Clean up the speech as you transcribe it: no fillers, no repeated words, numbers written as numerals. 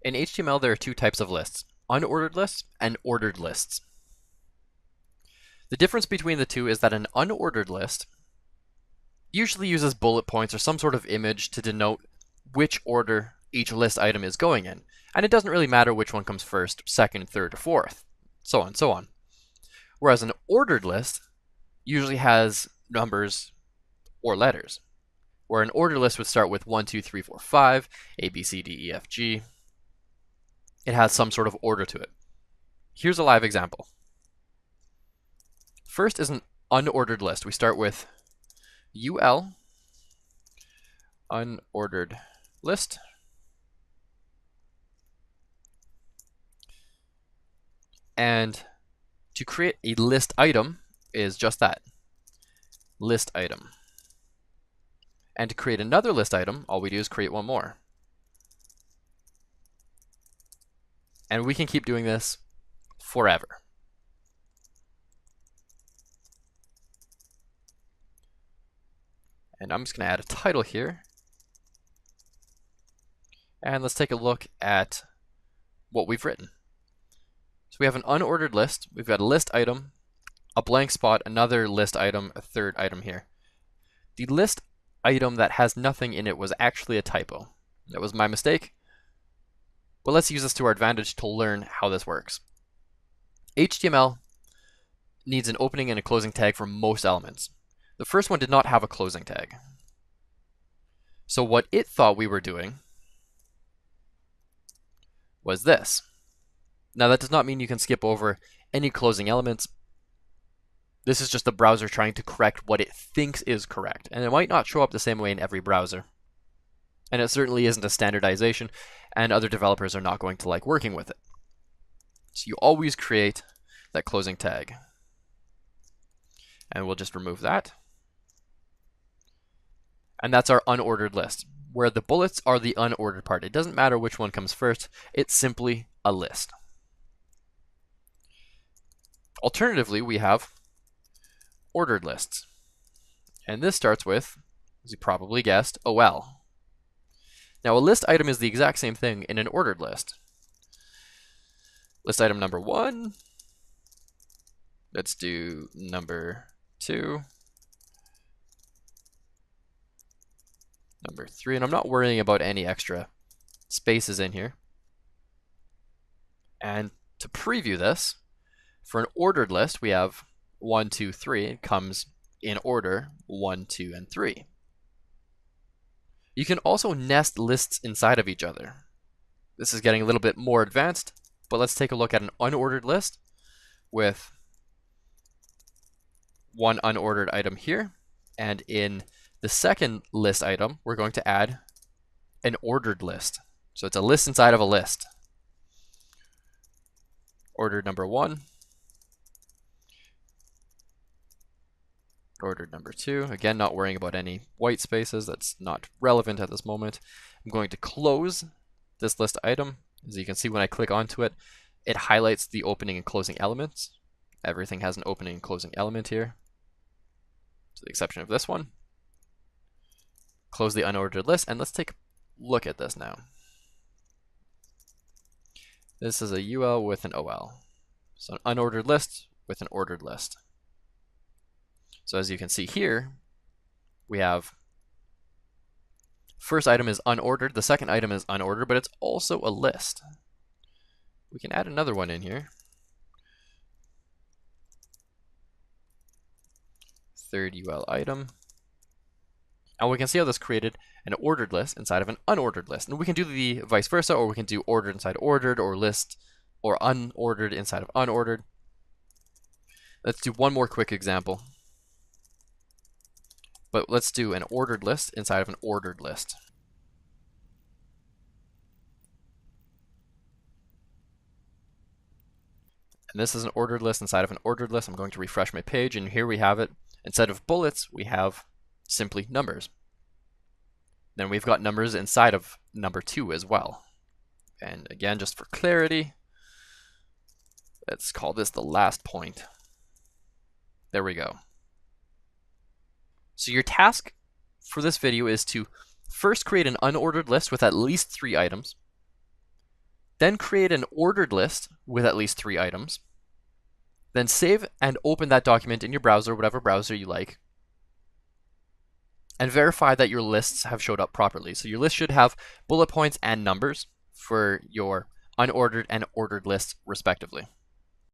In HTML, there are two types of lists, unordered lists and ordered lists. The difference between the two is that an unordered list usually uses bullet points or some sort of image to denote which order each list item is going in. And it doesn't really matter which one comes first, second, third, or fourth, so on and so on. Whereas an ordered list usually has numbers or letters, where an ordered list would start with 1, 2, 3, 4, 5, A, B, C, D, E, F, G. It has some sort of order to it. Here's a live example. First is an unordered list. We start with UL, unordered list. And to create a list item is just that, list item. And to create another list item, all we do is create one more. And we can keep doing this forever. And I'm just going to add a title here. And let's take a look at what we've written. So we have an unordered list. We've got a list item, a blank spot, another list item, a third item here. The list item that has nothing in it was actually a typo. That was my mistake. But let's use this to our advantage to learn how this works. HTML needs an opening and a closing tag for most elements. The first one did not have a closing tag. So what it thought we were doing was this. Now that does not mean you can skip over any closing elements. This is just the browser trying to correct what it thinks is correct. And it might not show up the same way in every browser. And it certainly isn't a standardization, and other developers are not going to like working with it. So you always create that closing tag. And we'll just remove that. And that's our unordered list, where the bullets are the unordered part. It doesn't matter which one comes first, it's simply a list. Alternatively, we have ordered lists. And this starts with, as you probably guessed, OL. Now a list item is the exact same thing in an ordered list. List item number 1. Let's do number 2. Number 3, and I'm not worrying about any extra spaces in here. And to preview this, for an ordered list, we have 1, 2, 3. It comes in order 1, 2, and 3. You can also nest lists inside of each other. This is getting a little bit more advanced, but let's take a look at an unordered list with one unordered item here. And in the second list item, we're going to add an ordered list. So it's a list inside of a list. Ordered number 1. Ordered number 2. Again, not worrying about any white spaces. That's not relevant at this moment. I'm going to close this list item. As you can see, when I click onto it, it highlights the opening and closing elements. Everything has an opening and closing element here, to the exception of this one. Close the unordered list, and let's take a look at this now. This is a UL with an OL. So an unordered list with an ordered list. So as you can see here, we have first item is unordered, the second item is unordered, but it's also a list. We can add another one in here. Third UL item. And we can see how this created an ordered list inside of an unordered list. And we can do the vice versa, or we can do ordered inside ordered, or list or unordered inside of unordered. Let's do one more quick example. But let's do an ordered list inside of an ordered list. And this is an ordered list inside of an ordered list. I'm going to refresh my page, and here we have it. Instead of bullets, we have simply numbers. Then we've got numbers inside of number 2 as well. And again, just for clarity, let's call this the last point. There we go. So your task for this video is to first create an unordered list with at least 3 items. Then create an ordered list with at least 3 items. Then save and open that document in your browser, whatever browser you like, and verify that your lists have showed up properly. So your list should have bullet points and numbers for your unordered and ordered lists respectively.